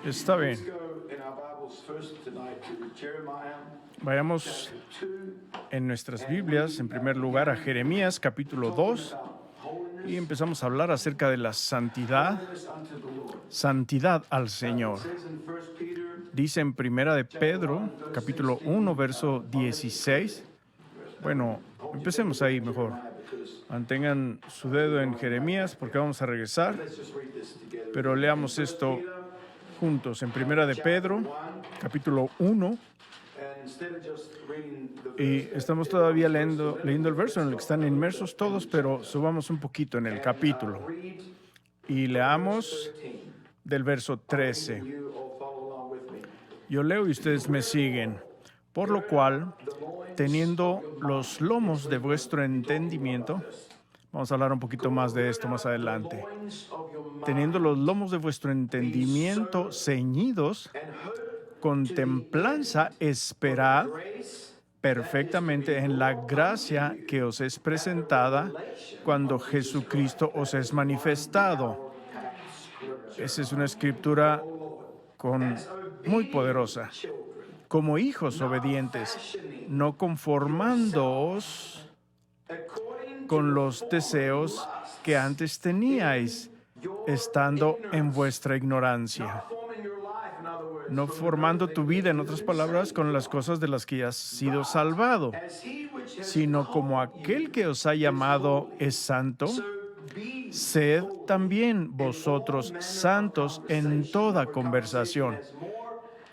Está bien. Vayamos en nuestras Biblias, en primer lugar, a Jeremías, capítulo 2, y empezamos a hablar acerca de la santidad al Señor. Dice en primera de Pedro, capítulo 1, verso 16. Bueno, empecemos ahí mejor. Mantengan su dedo en Jeremías porque vamos a regresar, pero leamos esto juntos en primera de Pedro, capítulo 1. Y estamos todavía leyendo el verso en el que están inmersos todos, pero subamos un poquito en el capítulo. Y leamos del verso 13. Yo leo y ustedes me siguen. Por lo cual, teniendo los lomos de vuestro entendimiento, vamos a hablar un poquito más de esto más adelante. Teniendo los lomos de vuestro entendimiento ceñidos, con templanza esperad perfectamente en la gracia que os es presentada cuando Jesucristo os es manifestado. Esa es una escritura muy poderosa. Como hijos obedientes, no conformándoos con los deseos que antes teníais, estando en vuestra ignorancia. No formando tu vida, en otras palabras, con las cosas de las que has sido salvado, sino como aquel que os ha llamado es santo, sed también vosotros santos en toda conversación.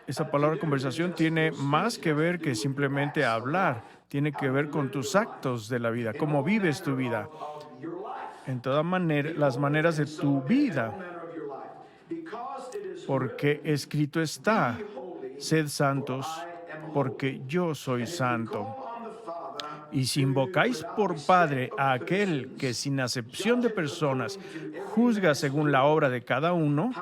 Esa palabra conversación tiene más que ver que simplemente hablar, tiene que ver con tus actos de la vida, cómo vives tu vida, en todas las maneras de tu vida. Porque escrito está, sed santos, porque yo soy santo. Y si invocáis por Padre a aquel que sin acepción de personas juzga según la obra de cada uno,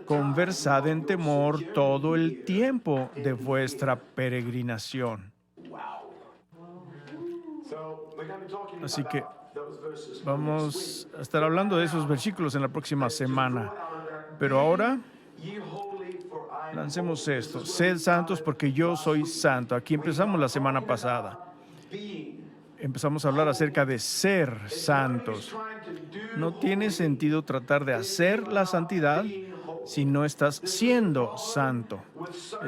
conversad en temor todo el tiempo de vuestra peregrinación. Así que vamos a estar hablando de esos versículos en la próxima semana. Pero ahora lancemos esto. Sed santos porque yo soy santo. Aquí empezamos la semana pasada. Empezamos a hablar acerca de ser santos. No tiene sentido tratar de hacer la santidad si no estás siendo santo.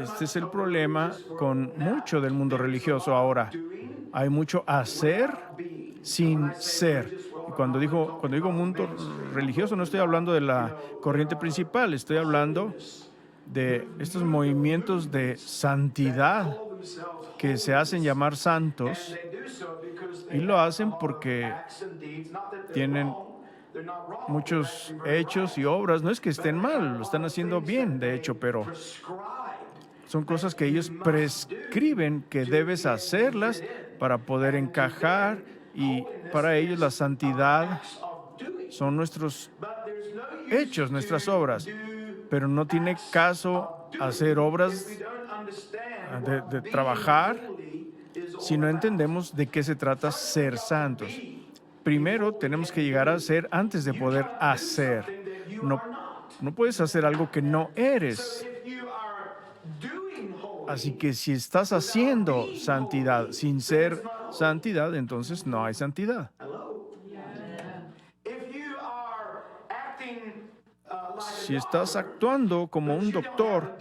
Este es el problema con mucho del mundo religioso ahora. Hay mucho hacer sin ser. Y cuando digo mundo religioso, no estoy hablando de la corriente principal, estoy hablando de estos movimientos de santidad que se hacen llamar santos, y lo hacen porque tienen muchos hechos y obras. No es que estén mal, lo están haciendo bien, de hecho, pero son cosas que ellos prescriben que debes hacerlas para poder encajar, y para ellos la santidad son nuestros hechos, nuestras obras. Pero no tiene caso hacer obras de trabajar si no entendemos de qué se trata ser santos. Primero tenemos que llegar a ser antes de poder hacer. No puedes hacer algo que no eres. Así que si estás haciendo santidad sin ser santidad, entonces no hay santidad. Si estás actuando como un doctor,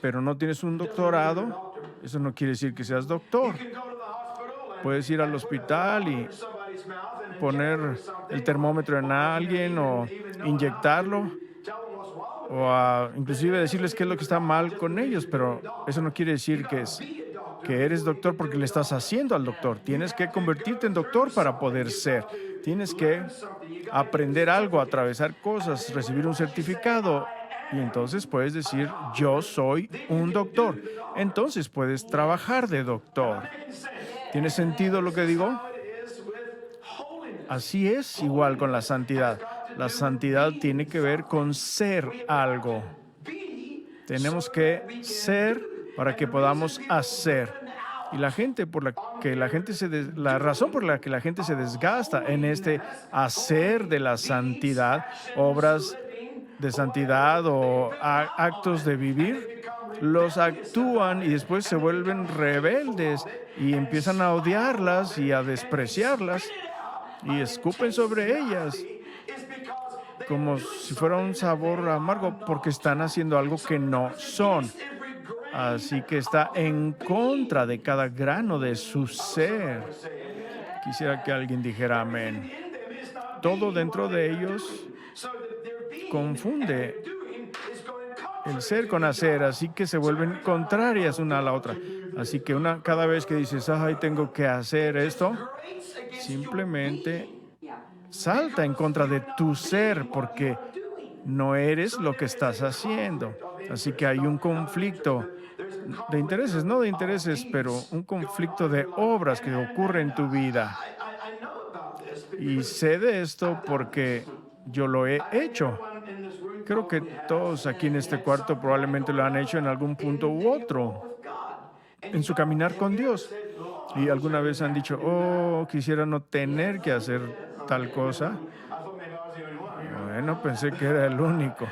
pero no tienes un doctorado, eso no quiere decir que seas doctor. Puedes ir al hospital y poner el termómetro en alguien o inyectarlo, o inclusive decirles qué es lo que está mal con ellos, pero eso no quiere decir que eres doctor porque le estás haciendo al doctor. Tienes que convertirte en doctor para poder ser. Tienes que aprender algo, atravesar cosas, recibir un certificado, y entonces puedes decir, yo soy un doctor. Entonces puedes trabajar de doctor. ¿Tiene sentido lo que digo? Así es igual con la santidad. La santidad tiene que ver con ser algo. Tenemos que ser para que podamos hacer. Y la razón por la que la gente se desgasta en este hacer de la santidad, obras de santidad o actos de vivir, los actúan y después se vuelven rebeldes y empiezan a odiarlas y a despreciarlas y escupen sobre ellas como si fuera un sabor amargo porque están haciendo algo que no son. Así que está en contra de cada grano de su ser. Quisiera que alguien dijera amén. Todo dentro de ellos confunde el ser con hacer, así que se vuelven contrarias una a la otra. Así que cada vez que dices, ay, tengo que hacer esto, simplemente salta en contra de tu ser porque no eres lo que estás haciendo. Así que hay un conflicto de intereses, no de intereses, pero un conflicto de obras que ocurre en tu vida. Y sé de esto porque yo lo he hecho. Creo que todos aquí en este cuarto probablemente lo han hecho en algún punto u otro, en su caminar con Dios. Y alguna vez han dicho, oh, quisiera no tener que hacer tal cosa. Bueno, pensé que era el único.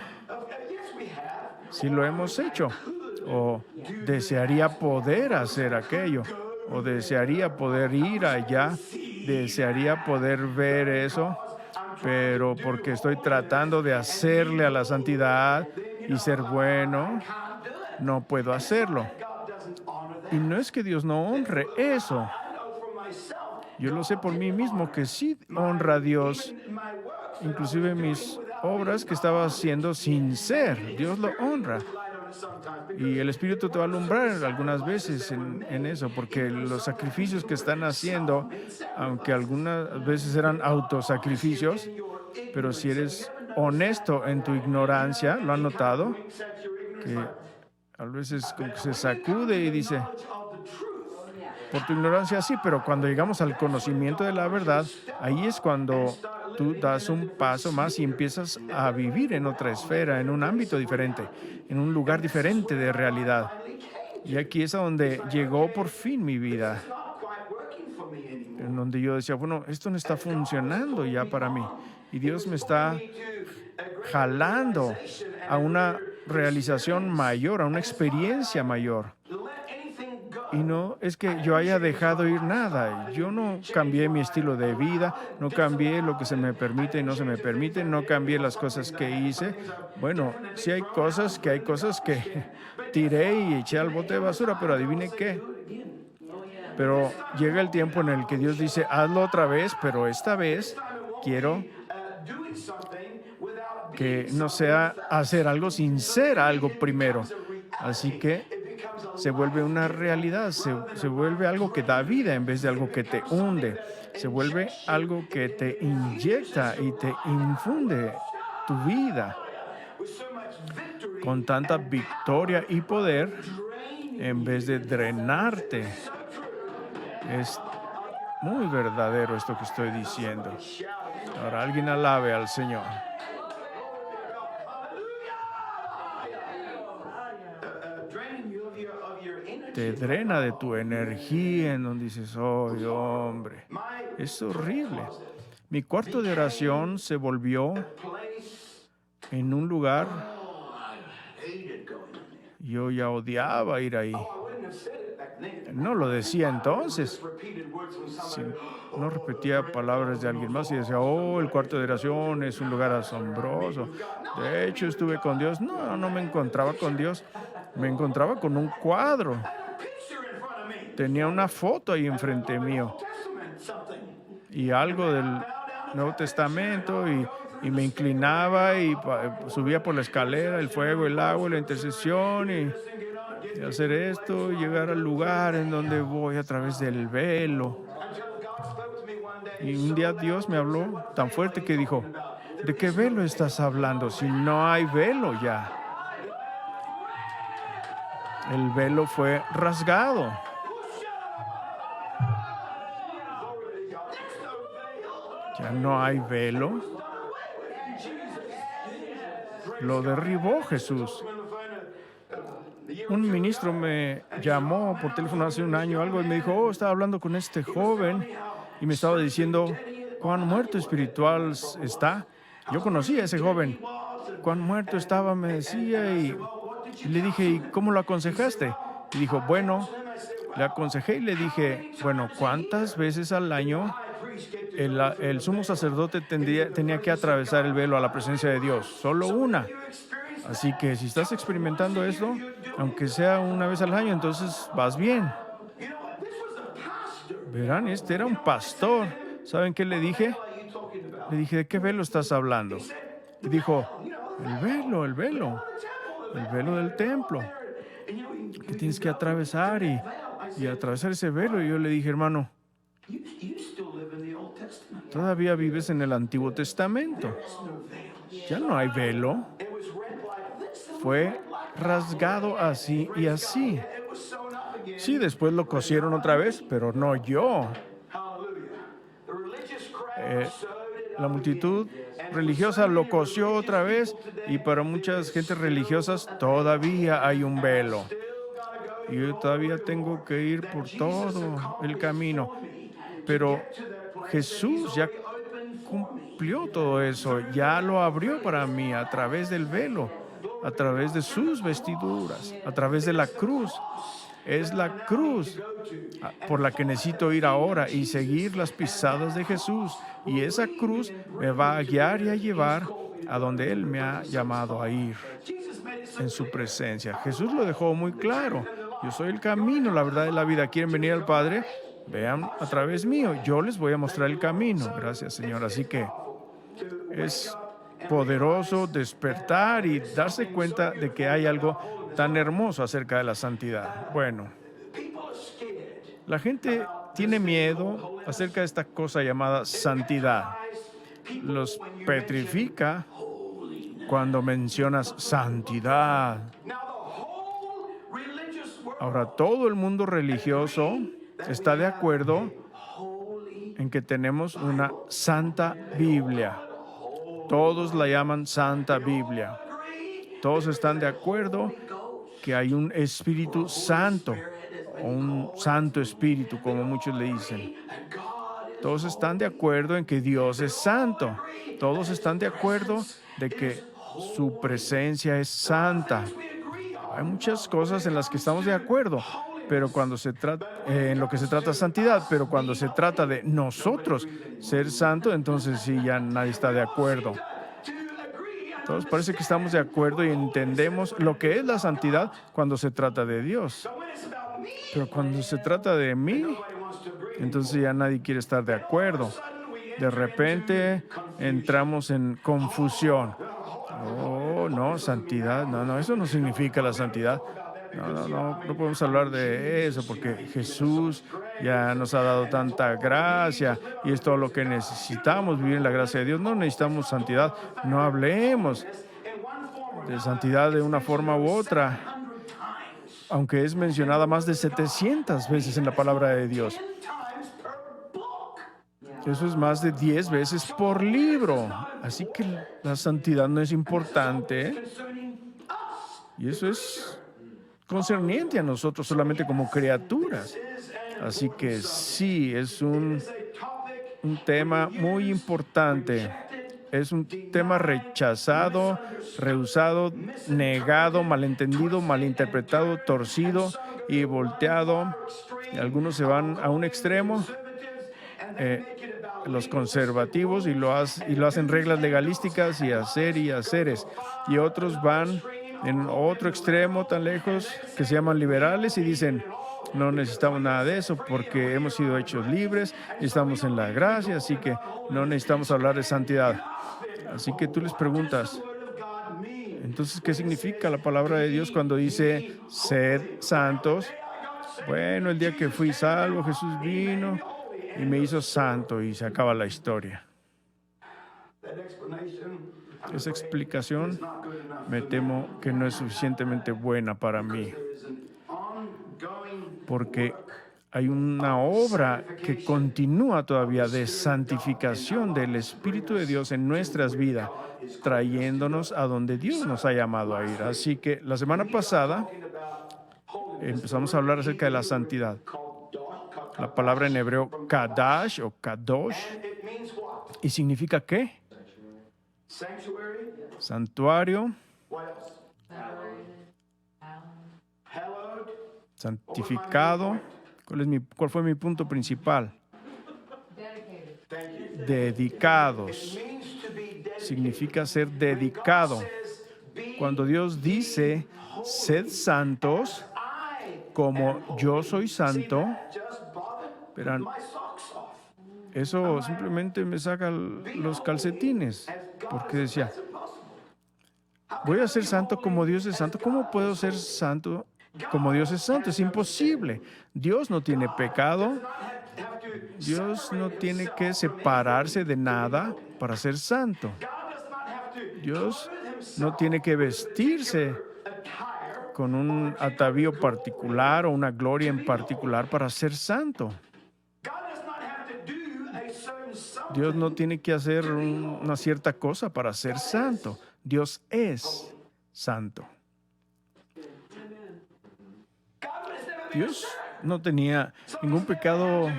Sí lo hemos hecho. O desearía poder hacer aquello. O desearía poder ir allá. Desearía poder ver eso. Pero porque estoy tratando de hacerle a la santidad y ser bueno, no puedo hacerlo. Y no es que Dios no honre eso. Yo lo sé por mí mismo que sí honra a Dios. Inclusive mis obras que estaba haciendo sin ser, Dios lo honra. Y el Espíritu te va a alumbrar algunas veces en eso, porque los sacrificios que están haciendo, aunque algunas veces eran autosacrificios, pero si eres honesto en tu ignorancia, ¿lo han notado? Que a veces como que se sacude y dice, por tu ignorancia sí, pero cuando llegamos al conocimiento de la verdad, ahí es cuando tú das un paso más y empiezas a vivir en otra esfera, en un ámbito diferente, en un lugar diferente de realidad. Y aquí es a donde llegó por fin mi vida, en donde yo decía, bueno, esto no está funcionando ya para mí. Y Dios me está jalando a una realización mayor, a una experiencia mayor. Y no es que yo haya dejado ir nada. Yo no cambié mi estilo de vida, no cambié lo que se me permite y no se me permite, no cambié las cosas que hice. Bueno, sí hay cosas que tiré y eché al bote de basura, pero adivine qué. Pero llega el tiempo en el que Dios dice, hazlo otra vez, pero esta vez quiero que no sea hacer algo sin ser algo primero. Así que se vuelve una realidad, se vuelve algo que da vida en vez de algo que te hunde. Se vuelve algo que te inyecta y te infunde tu vida con tanta victoria y poder en vez de drenarte. Es muy verdadero esto que estoy diciendo. Ahora alguien alabe al Señor. Te drena de tu energía en donde dices, oh, hombre, es horrible. Mi cuarto de oración se volvió en un lugar, yo ya odiaba ir ahí. No lo decía entonces. No repetía palabras de alguien más y decía, oh, el cuarto de oración es un lugar asombroso. De hecho, estuve con Dios. No me encontraba con Dios. Me encontraba con un cuadro. Tenía una foto ahí enfrente mío y algo del Nuevo Testamento y me inclinaba y subía por la escalera, el fuego, el agua, la intercesión y hacer esto y llegar al lugar en donde voy a través del velo. Y un día Dios me habló tan fuerte que dijo, ¿de qué velo estás hablando? Si no hay velo ya. El velo fue rasgado. Ya no hay velo. Lo derribó Jesús. Un ministro me llamó por teléfono hace un año o algo y me dijo, oh, estaba hablando con este joven y me estaba diciendo cuán muerto espiritual está. Yo conocí a ese joven. Cuán muerto estaba, me decía, y le dije, ¿y cómo lo aconsejaste? Y dijo, bueno, le aconsejé y le dije, bueno, ¿cuántas veces al año el sumo sacerdote tenía que atravesar el velo a la presencia de Dios? Solo una. Así que si estás experimentando esto, aunque sea una vez al año, entonces vas bien. Verán, este era un pastor. ¿Saben qué le dije? Le dije, ¿de qué velo estás hablando? Y dijo, el velo del templo, que tienes que atravesar y atravesar ese velo. Y yo le dije, hermano, todavía vives en el Antiguo Testamento. Ya no hay velo. Fue rasgado así y así. Sí, después lo cosieron otra vez, pero no yo. La multitud religiosa lo cosió otra vez y para muchas gentes religiosas todavía hay un velo. Y yo todavía tengo que ir por todo el camino. Pero Jesús ya cumplió todo eso, ya lo abrió para mí a través del velo, a través de sus vestiduras, a través de la cruz. Es la cruz por la que necesito ir ahora y seguir las pisadas de Jesús. Y esa cruz me va a guiar y a llevar a donde Él me ha llamado a ir en su presencia. Jesús lo dejó muy claro. Yo soy el camino, la verdad y la vida. ¿Quieren venir al Padre? Vean a través mío. Yo les voy a mostrar el camino. Gracias, Señor. Así que es poderoso despertar y darse cuenta de que hay algo tan hermoso acerca de la santidad. Bueno, la gente tiene miedo acerca de esta cosa llamada santidad. Los petrifica cuando mencionas santidad. Ahora, todo el mundo religioso está de acuerdo en que tenemos una santa Biblia. Todos la llaman Santa Biblia. Todos están de acuerdo que hay un Espíritu Santo, o un Santo Espíritu, como muchos le dicen. Todos están de acuerdo en que Dios es santo. Todos están de acuerdo de que su presencia es santa. Hay muchas cosas en las que estamos de acuerdo, pero cuando se trata, en lo que se trata de santidad, pero cuando se trata de nosotros ser santo, entonces sí, ya nadie está de acuerdo. Todos parece que estamos de acuerdo y entendemos lo que es la santidad cuando se trata de Dios. Pero cuando se trata de mí, entonces ya nadie quiere estar de acuerdo. De repente entramos en confusión. Oh, no, santidad. No, eso no significa la santidad. No podemos hablar de eso porque Jesús ya nos ha dado tanta gracia y es todo lo que necesitamos, vivir en la gracia de Dios. No necesitamos santidad. No hablemos de santidad de una forma u otra, aunque es mencionada más de 700 veces en la palabra de Dios. Eso es más de 10 veces por libro. Así que la santidad no es importante. Y eso es concerniente a nosotros solamente como criaturas. Así que sí, es un tema muy importante. Es un tema rechazado, rehusado, negado, malentendido, malinterpretado, torcido y volteado. Y algunos se van a un extremo, los conservativos, y lo hacen reglas legalísticas y haceres. Y otros van en otro extremo tan lejos que se llaman liberales y dicen, no necesitamos nada de eso porque hemos sido hechos libres y estamos en la gracia, así que no necesitamos hablar de santidad. Así que tú les preguntas, entonces, ¿qué significa la palabra de Dios cuando dice, sed santos? Bueno, el día que fui salvo, Jesús vino y me hizo santo y se acaba la historia. Esa explicación me temo que no es suficientemente buena para mí, porque hay una obra que continúa todavía de santificación del Espíritu de Dios en nuestras vidas, trayéndonos a donde Dios nos ha llamado a ir. Así que la semana pasada empezamos a hablar acerca de la santidad. La palabra en hebreo kadash o kadosh, ¿y significa qué? santuario, santificado. ¿Cuál fue mi punto principal? Dedicados. Significa ser dedicado. Cuando Dios dice, sed santos, como yo soy santo, verán, eso simplemente me saca los calcetines, porque decía, voy a ser santo como Dios es santo. ¿Cómo puedo ser santo como Dios es santo? Es imposible. Dios no tiene pecado. Dios no tiene que separarse de nada para ser santo. Dios no tiene que vestirse con un atavío particular o una gloria en particular para ser santo. Dios no tiene que hacer una cierta cosa para ser santo. Dios es santo. Dios no tenía ningún pecado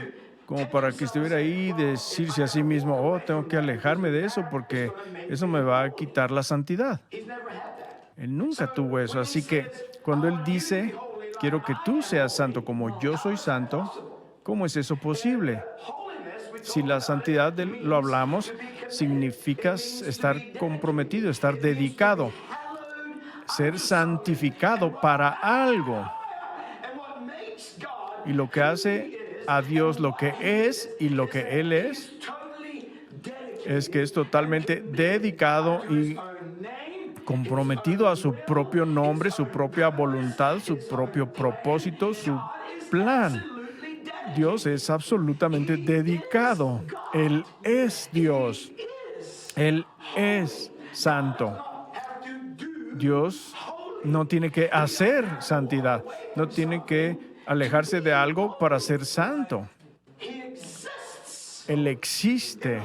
como para que estuviera ahí y decirse a sí mismo, oh, tengo que alejarme de eso porque eso me va a quitar la santidad. Él nunca tuvo eso. Así que cuando Él dice, quiero que tú seas santo como yo soy santo, ¿cómo es eso posible? Si la santidad lo hablamos, significa estar comprometido, estar dedicado, ser santificado para algo. Y lo que hace a Dios lo que es y lo que Él es que es totalmente dedicado y comprometido a su propio nombre, su propia voluntad, su propio propósito, su plan. Dios es absolutamente dedicado. Él es Dios. Él es santo. Dios no tiene que hacer santidad. No tiene que alejarse de algo para ser santo. Él existe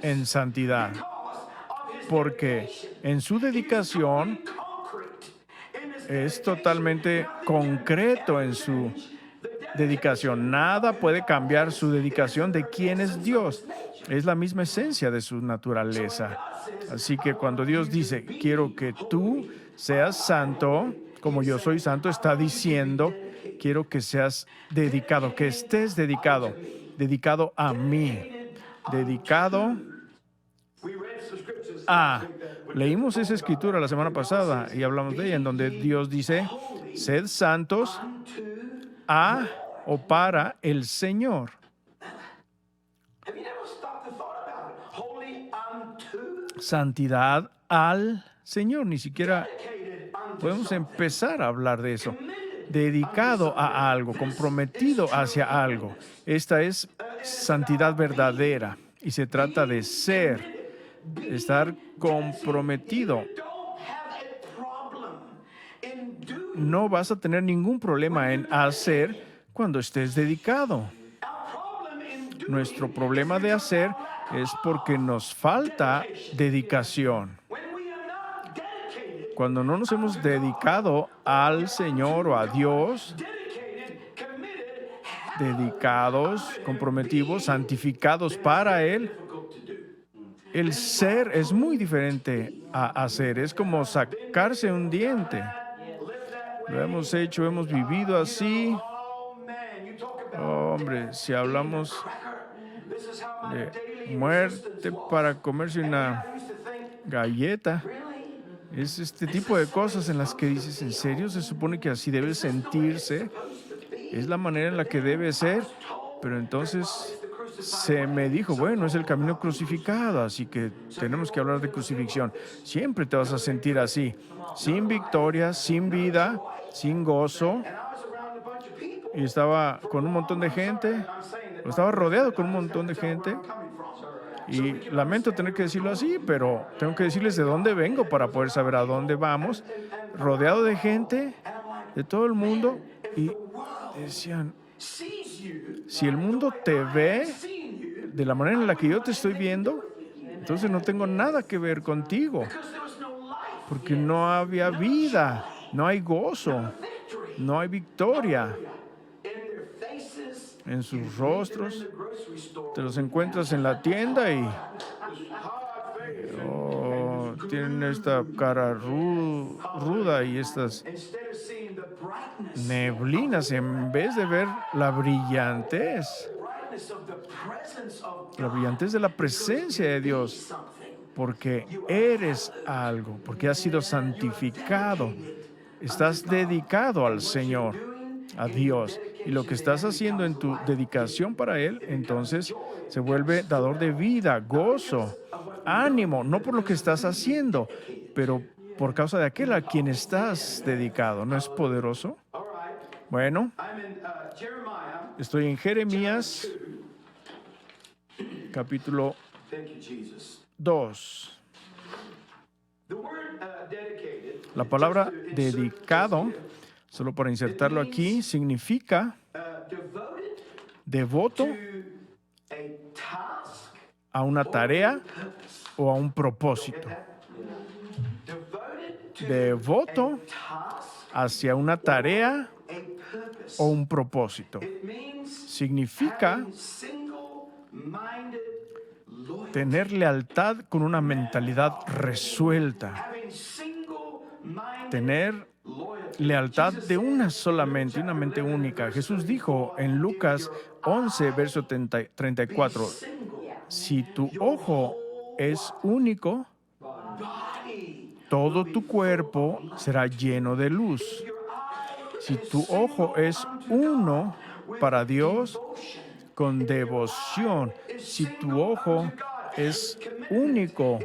en santidad. Porque en su dedicación es totalmente concreto en su dedicación. Nada puede cambiar su dedicación de quién es Dios. Es la misma esencia de su naturaleza. Así que cuando Dios dice, quiero que tú seas santo, como yo soy santo, está diciendo, quiero que seas dedicado, que estés dedicado a mí, dedicado a... Leímos esa escritura la semana pasada y hablamos de ella, en donde Dios dice, sed santos a o para el Señor. Santidad al Señor. Ni siquiera podemos empezar a hablar de eso. Dedicado a algo, comprometido hacia algo. Esta es santidad verdadera y se trata de estar comprometido. No vas a tener ningún problema en hacer cuando estés dedicado. Nuestro problema de hacer es porque nos falta dedicación. Cuando no nos hemos dedicado al Señor o a Dios, dedicados, comprometidos, santificados para Él, el ser es muy diferente a hacer. Es como sacarse un diente. Lo hemos hecho, hemos vivido así. Oh, hombre, si hablamos de muerte para comerse una galleta, es este tipo de cosas en las que dices, ¿en serio? Se supone que así debe sentirse. Es la manera en la que debe ser. Pero entonces se me dijo, bueno, es el camino crucificado, así que tenemos que hablar de crucifixión. Siempre te vas a sentir así, sin victoria, sin vida, sin gozo. Y estaba con un montón de gente, estaba rodeado con un montón de gente. Y lamento tener que decirlo así, pero tengo que decirles de dónde vengo para poder saber a dónde vamos. Rodeado de gente, de todo el mundo. Y decían, si el mundo te ve de la manera en la que yo te estoy viendo, entonces no tengo nada que ver contigo. Porque no había vida, no hay gozo, no hay victoria. En sus rostros, te los encuentras en la tienda y tienen esta cara ruda y estas neblinas, en vez de ver la brillantez de la presencia de Dios, porque eres algo, porque has sido santificado, estás dedicado al Señor, a Dios, y lo que estás haciendo en tu dedicación para Él, entonces se vuelve dador de vida, gozo, ánimo, no por lo que estás haciendo, pero por causa de aquel a quien estás dedicado. ¿No es poderoso? Bueno, estoy en Jeremías, capítulo 2. La palabra dedicado, solo para insertarlo aquí, significa devoto a una tarea o a un propósito. Devoto hacia una tarea o un propósito. Significa tener lealtad con una mentalidad resuelta. Tener lealtad de una sola mente, una mente única. Jesús dijo en Lucas 11, verso 34, si tu ojo es único, todo tu cuerpo será lleno de luz. Si tu ojo es uno para Dios, con devoción. Si tu ojo es único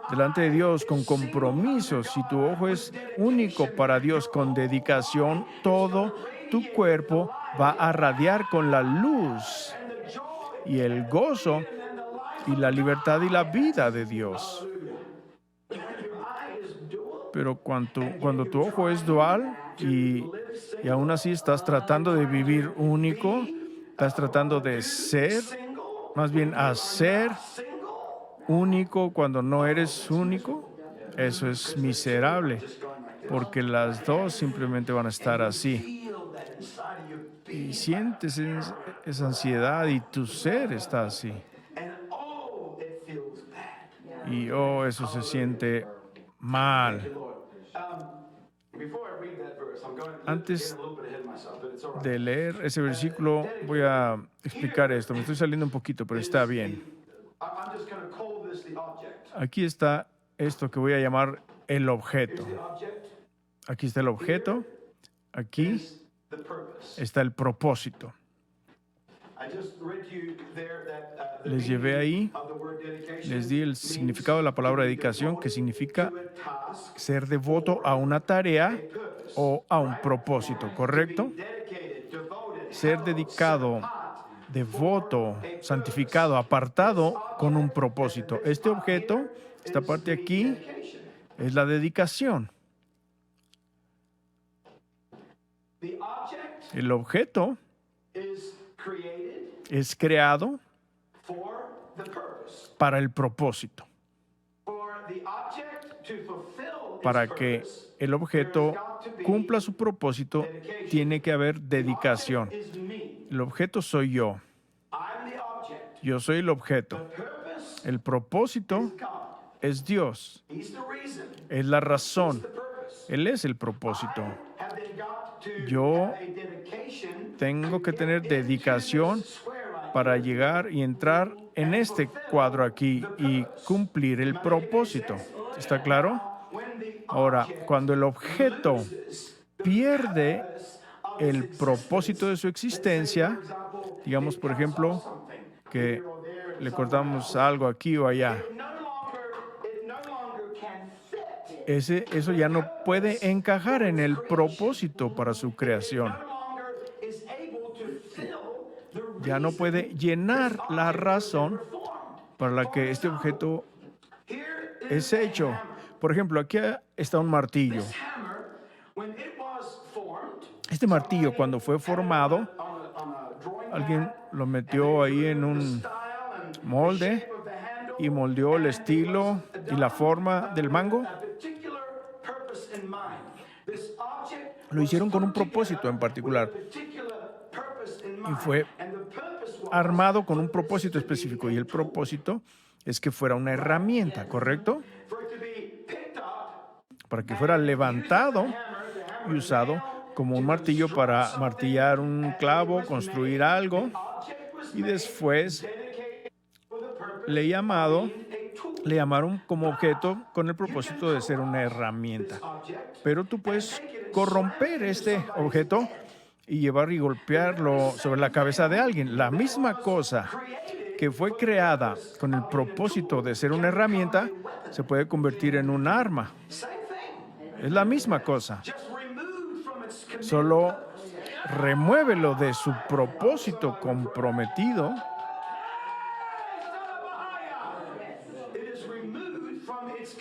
delante de Dios, con compromiso. Si tu ojo es único para Dios, con dedicación, todo tu cuerpo va a radiar con la luz y el gozo y la libertad y la vida de Dios. Pero cuando tu ojo es dual y aún así estás tratando de vivir único, estás tratando de ser, más bien hacer único cuando no eres único, eso es miserable, porque las dos simplemente van a estar así. Y sientes esa ansiedad y tu ser está así. Y eso se siente mal. Antes de leer ese versículo, voy a explicar esto. Me estoy saliendo un poquito, pero está bien. Aquí está esto que voy a llamar el objeto. Aquí está el objeto. Aquí está el propósito. Les llevé ahí, les di el significado de la palabra dedicación, que significa ser devoto a una tarea o a un propósito, ¿correcto? Ser dedicado, devoto, santificado, apartado con un propósito. Este objeto, esta parte aquí, es la dedicación. El objeto es creado para el propósito. Para que el objeto cumpla su propósito, tiene que haber dedicación. El objeto soy yo. Yo soy el objeto. El propósito es Dios. Es la razón. Él es el propósito. Yo tengo que tener dedicación para llegar y entrar en este cuadro aquí y cumplir el propósito. ¿Está claro? Ahora, cuando el objeto pierde el propósito de su existencia, digamos, por ejemplo, que le cortamos algo aquí o allá, eso ya no puede encajar en el propósito para su creación. Ya no puede llenar la razón para la que este objeto es hecho. Por ejemplo, aquí está un martillo. Este martillo, cuando fue formado, alguien lo metió ahí en un molde y moldeó el estilo y la forma del mango. Lo hicieron con un propósito en particular y fue armado con un propósito específico, y el propósito es que fuera una herramienta, ¿correcto? para que fuera levantado y usado como un martillo para martillar un clavo, construir algo, y después le llamaron como objeto con el propósito de ser una herramienta. Pero tú puedes corromper este objeto y llevar y golpearlo sobre la cabeza de alguien. La misma cosa que fue creada con el propósito de ser una herramienta se puede convertir en un arma. Es la misma cosa. Solo remuévelo de su propósito comprometido.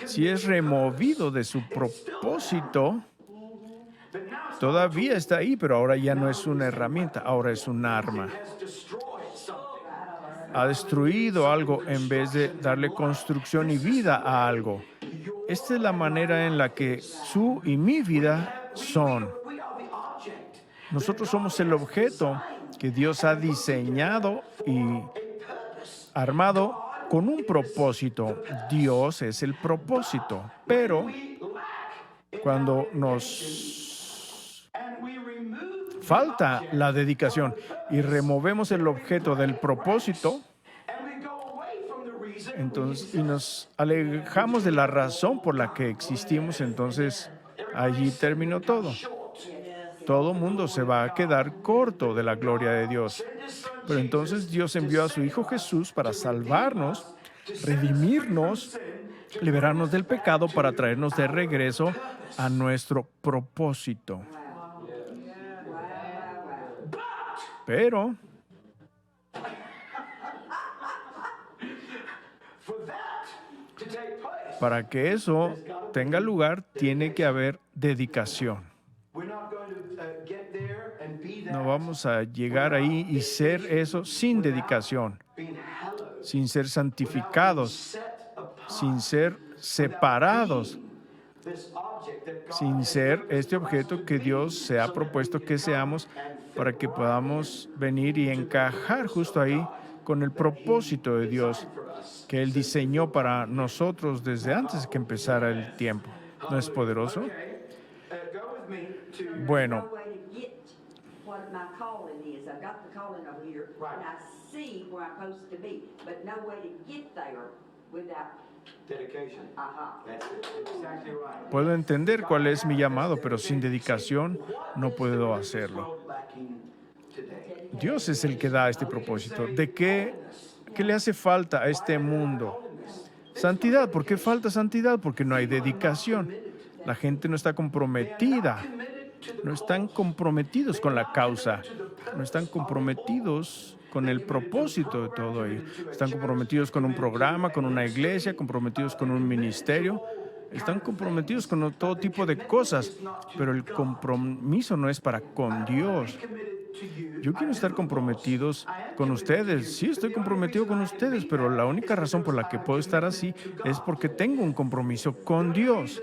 Si es removido de su propósito, todavía está ahí, pero ahora ya no es una herramienta, ahora es un arma. Ha destruido algo en vez de darle construcción y vida a algo. Esta es la manera en la que su y mi vida son. Nosotros somos el objeto que Dios ha diseñado y armado con un propósito. Dios es el propósito. Pero cuando nos falta la dedicación y removemos el objeto del propósito, entonces, y nos alejamos de la razón por la que existimos, entonces allí terminó todo. Todo mundo se va a quedar corto de la gloria de Dios. Pero entonces Dios envió a su Hijo Jesús para salvarnos, redimirnos, liberarnos del pecado para traernos de regreso a nuestro propósito. Pero para que eso tenga lugar, tiene que haber dedicación. No vamos a llegar ahí y ser eso sin dedicación, sin ser santificados, sin ser separados, sin ser este objeto que Dios se ha propuesto que seamos para que podamos venir y encajar justo ahí con el propósito de Dios que Él diseñó para nosotros desde antes que empezara el tiempo. ¿No es poderoso? Bueno, puedo entender cuál es mi llamado, pero sin dedicación no puedo hacerlo. Dios es el que da este propósito. ¿De qué le hace falta a este mundo? Santidad. ¿Por qué falta santidad? Porque no hay dedicación. La gente no está comprometida. No están comprometidos con la causa. No están comprometidos con el propósito de todo ello. Están comprometidos con un programa, con una iglesia, comprometidos con un ministerio. Están comprometidos con todo tipo de cosas, pero el compromiso no es para con Dios. Yo quiero estar comprometidos con ustedes. Sí, estoy comprometido con ustedes, pero la única razón por la que puedo estar así es porque tengo un compromiso con Dios.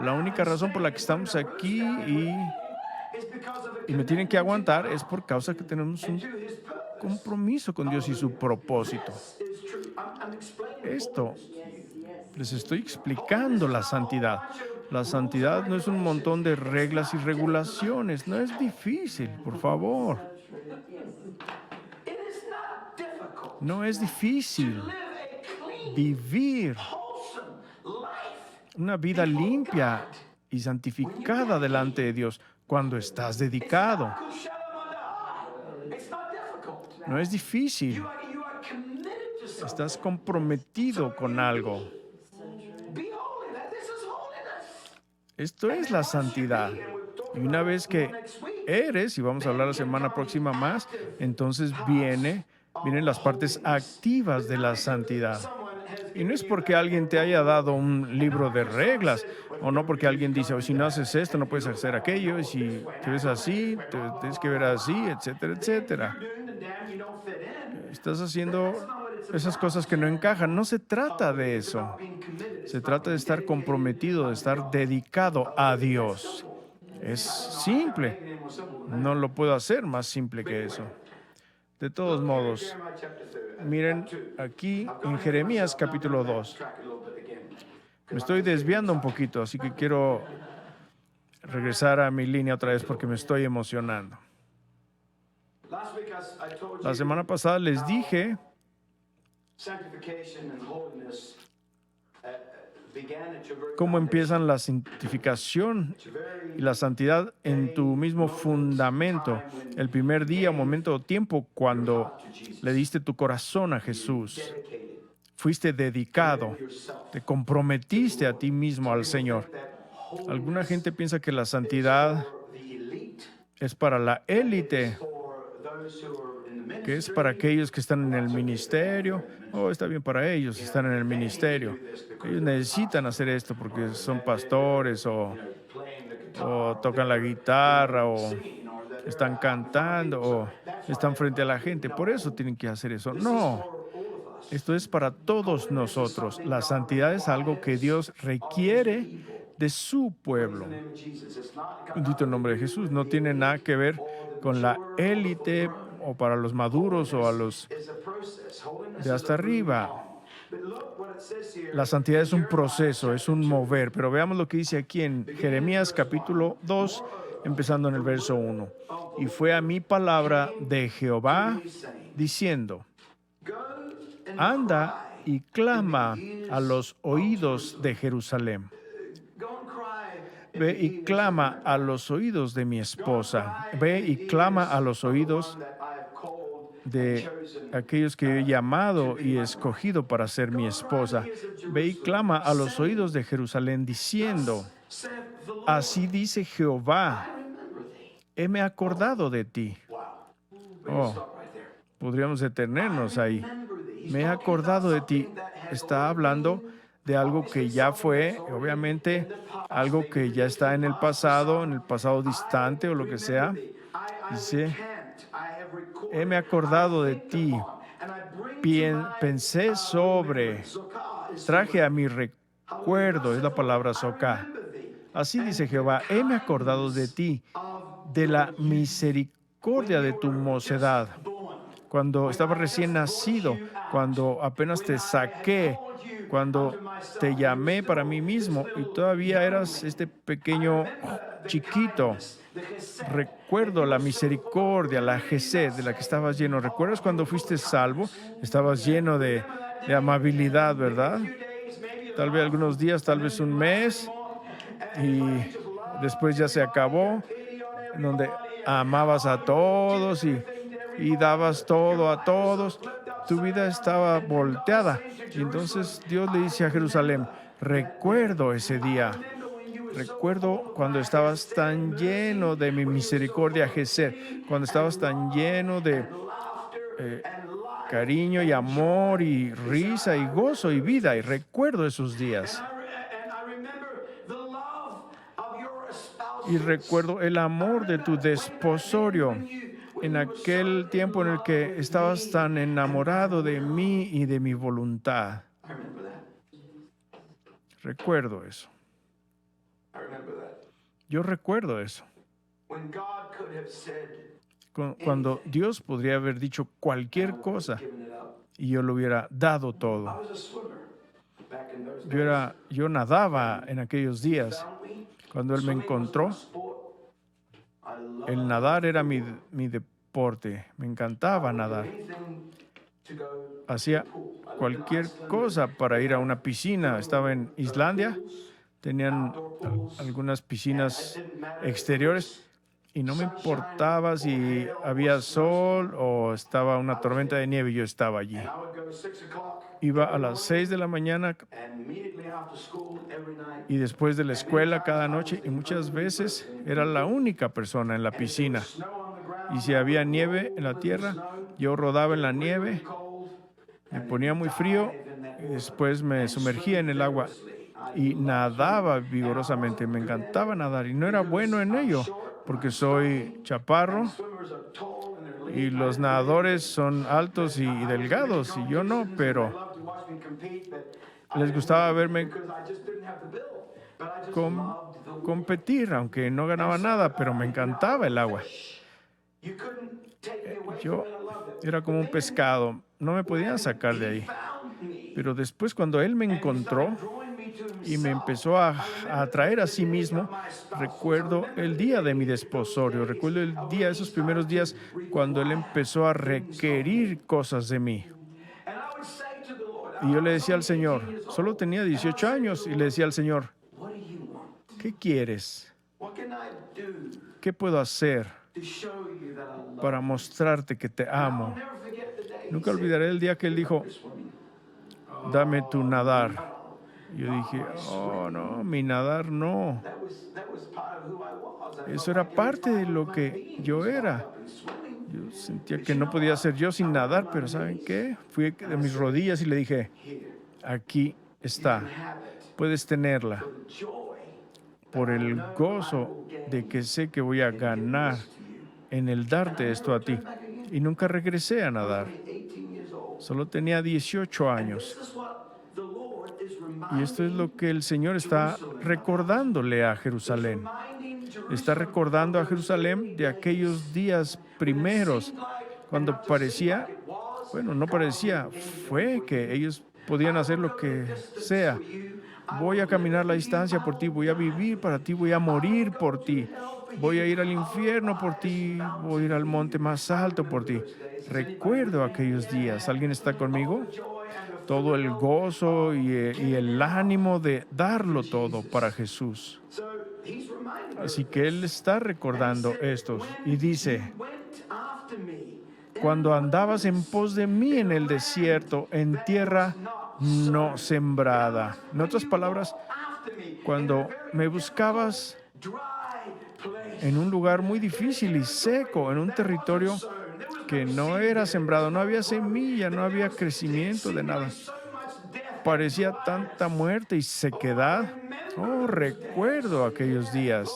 La única razón por la que estamos aquí y me tienen que aguantar es por causa que tenemos un compromiso con Dios y su propósito. Esto les estoy explicando la santidad. La santidad no es un montón de reglas y regulaciones. No es difícil, por favor. No es difícil vivir una vida limpia y santificada delante de Dios cuando estás dedicado. No es difícil. Estás comprometido con algo. Esto es la santidad. Y una vez que eres, y vamos a hablar la semana próxima más, entonces vienen las partes activas de la santidad. Y no es porque alguien te haya dado un libro de reglas, o no porque alguien dice, oh, si no haces esto, no puedes hacer aquello, y si te ves así, te tienes que ver así, etcétera, etcétera. Estás haciendo esas cosas que no encajan. No se trata de eso. Se trata de estar comprometido, de estar dedicado a Dios. Es simple. No lo puedo hacer más simple que eso. De todos modos, miren aquí en Jeremías capítulo 2. Me estoy desviando un poquito, así que quiero regresar a mi línea otra vez porque me estoy emocionando. La semana pasada les dije cómo empiezan la santificación y la santidad en tu mismo fundamento. El primer día, momento o tiempo cuando le diste tu corazón a Jesús. Fuiste dedicado, te comprometiste a ti mismo al Señor. Alguna gente piensa que la santidad es para la élite, que es para aquellos que están en el ministerio. Oh, está bien para ellos, están en el ministerio. Ellos necesitan hacer esto porque son pastores o tocan la guitarra o están cantando o están frente a la gente. Por eso tienen que hacer eso. No, esto es para todos nosotros. La santidad es algo que Dios requiere de su pueblo. Bendito el nombre de Jesús. No tiene nada que ver con la élite o para los maduros o a los de hasta arriba. La santidad es un proceso, es un mover. Pero veamos lo que dice aquí en Jeremías capítulo 2, empezando en el verso 1. Y fue a mí palabra de Jehová diciendo: anda y clama a los oídos de Jerusalén. Ve y clama a los oídos de mi esposa. Ve y clama a los oídos de aquellos que he llamado y escogido para ser mi esposa. Ve y clama a los oídos de Jerusalén diciendo: así dice Jehová, heme acordado de ti. Oh, podríamos detenernos ahí. Me he acordado de ti. Está hablando de algo que ya fue, obviamente, algo que ya está en el pasado distante o lo que sea. Dice: heme acordado de ti. Pensé sobre, traje a mi recuerdo, es la palabra soca. Así dice Jehová, heme acordado de ti, de la misericordia de tu mocedad. Cuando estabas recién nacido, cuando apenas te saqué, cuando te llamé para mí mismo y todavía eras este pequeño chiquito. Recuerdo la misericordia, la gesed de la que estabas lleno. ¿Recuerdas cuando fuiste salvo? Estabas lleno de amabilidad, ¿verdad? Tal vez algunos días, tal vez un mes, y después ya se acabó, en donde amabas a todos y dabas todo a todos. Tu vida estaba volteada. Y entonces Dios le dice a Jerusalén: recuerdo ese día. Recuerdo cuando estabas tan lleno de mi misericordia, Gesed, cuando estabas tan lleno de cariño y amor y risa y gozo y vida. Y recuerdo esos días. Y recuerdo el amor de tu desposorio en aquel tiempo en el que estabas tan enamorado de mí y de mi voluntad. Recuerdo eso. Yo recuerdo eso. Cuando Dios podría haber dicho cualquier cosa y yo lo hubiera dado todo. Yo nadaba en aquellos días. Cuando Él me encontró, el nadar era mi deporte. Me encantaba nadar. Hacía cualquier cosa para ir a una piscina. Estaba en Islandia. Tenían algunas piscinas exteriores y no me importaba si había sol o estaba una tormenta de nieve, yo estaba allí. Iba a las 6 de la mañana y después de la escuela cada noche, y muchas veces era la única persona en la piscina. Y si había nieve en la tierra, yo rodaba en la nieve, me ponía muy frío y después me sumergía en el agua y nadaba vigorosamente. Me encantaba nadar y no era bueno en ello porque soy chaparro y los nadadores son altos y delgados y yo no, pero les gustaba verme competir, aunque no ganaba nada, pero me encantaba el agua. Yo era como un pescado, no me podían sacar de ahí. Pero después, cuando Él me encontró, y me empezó a atraer a sí mismo. Recuerdo el día de mi desposorio, recuerdo el día, esos primeros días, cuando Él empezó a requerir cosas de mí. Y yo le decía al Señor, solo tenía 18 años, y le decía al Señor, ¿qué quieres? ¿Qué puedo hacer para mostrarte que te amo? Nunca olvidaré el día que Él dijo, dame tu nadar. Yo dije, oh no, mi nadar no. Eso era parte de lo que yo era. Yo sentía que no podía ser yo sin nadar, pero ¿saben qué? Fui de mis rodillas y le dije, aquí está, puedes tenerla, por el gozo de que sé que voy a ganar en el darte esto a ti. Y nunca regresé a nadar. Solo tenía 18 años. Y esto es lo que el Señor está recordándole a Jerusalén. Está recordando a Jerusalén de aquellos días primeros, cuando parecía, bueno, no parecía, fue que ellos podían hacer lo que sea. Voy a caminar la distancia por ti, voy a vivir para ti, voy a morir por ti, voy a ir al infierno por ti, voy a ir al monte más alto por ti. Recuerdo aquellos días. ¿Alguien está conmigo? Todo el gozo y el ánimo de darlo todo para Jesús. Así que Él está recordando estos y dice, cuando andabas en pos de mí en el desierto, en tierra no sembrada. En otras palabras, cuando me buscabas en un lugar muy difícil y seco, en un territorio que no era sembrado, no había semilla, no había crecimiento de nada. Parecía tanta muerte y sequedad. Oh, recuerdo aquellos días.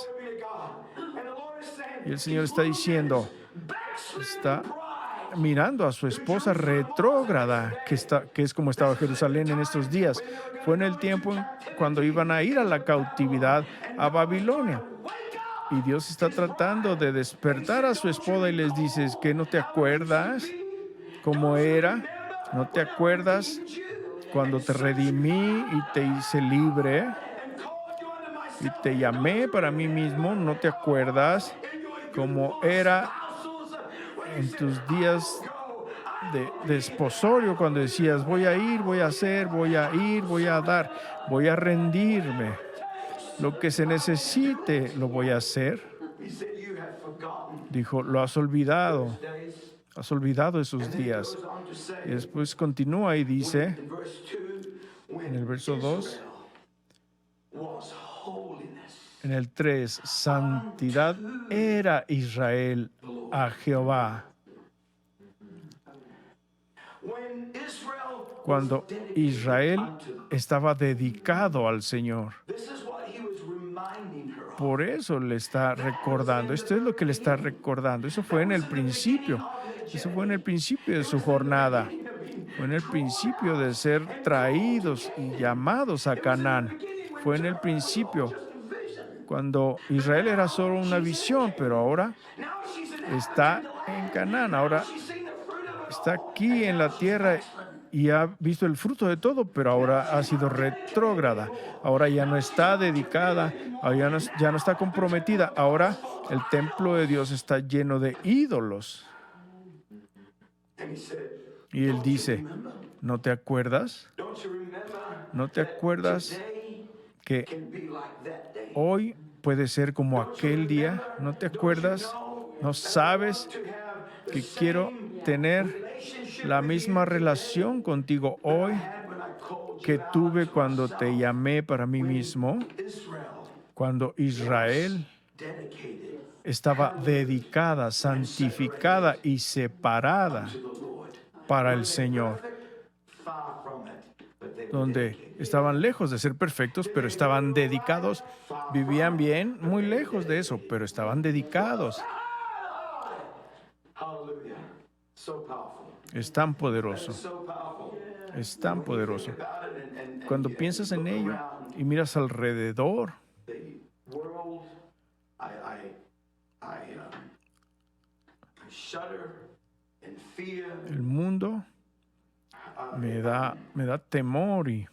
Y el Señor está diciendo, está mirando a su esposa retrógrada, que es como estaba Jerusalén en estos días. Fue en el tiempo cuando iban a ir a la cautividad a Babilonia. Y Dios está tratando de despertar a su esposa y les dice, ¿que no te acuerdas cómo era? ¿No te acuerdas cuando te redimí y te hice libre y te llamé para mí mismo? ¿No te acuerdas cómo era en tus días de desposorio cuando decías, voy a ir, voy a hacer, voy a ir, voy a dar, voy a rendirme? Lo que se necesite lo voy a hacer. Dijo, lo has olvidado esos días. Y después continúa y dice, en el verso 2, en el 3, santidad era Israel a Jehová. Cuando Israel estaba dedicado al Señor. Por eso le está recordando. Esto es lo que le está recordando. Eso fue en el principio. Eso fue en el principio de su jornada. Fue en el principio de ser traídos y llamados a Canaán. Fue en el principio cuando Israel era solo una visión, pero ahora está en Canaán. Ahora está aquí en la tierra y ha visto el fruto de todo, pero ahora ha sido retrógrada. Ahora ya no está dedicada, ahora ya no está comprometida. Ahora el templo de Dios está lleno de ídolos. Y él dice, ¿no te acuerdas? ¿No te acuerdas que hoy puede ser como aquel día? ¿No te acuerdas? ¿No sabes que quiero tener la misma relación contigo hoy que tuve cuando te llamé para mí mismo? Cuando Israel estaba dedicada, santificada y separada para el Señor, donde estaban lejos de ser perfectos, pero estaban dedicados, vivían bien, muy lejos de eso, pero estaban dedicados. Es tan poderoso, es tan poderoso. Cuando piensas en ello y miras alrededor, el mundo me da temor y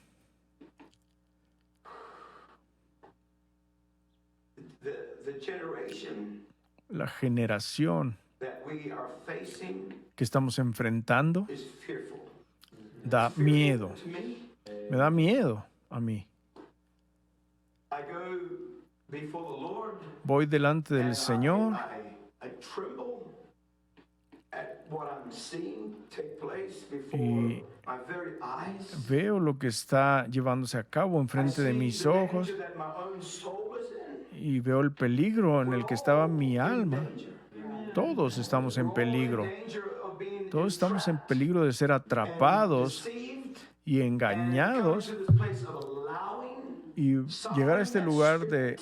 La generación que estamos enfrentando da miedo. Me da miedo a mí. Voy delante del Señor y veo lo que está llevándose a cabo enfrente de mis ojos y veo el peligro en el que estaba mi alma. Todos estamos en peligro. Todos estamos en peligro de ser atrapados y engañados y llegar a este lugar de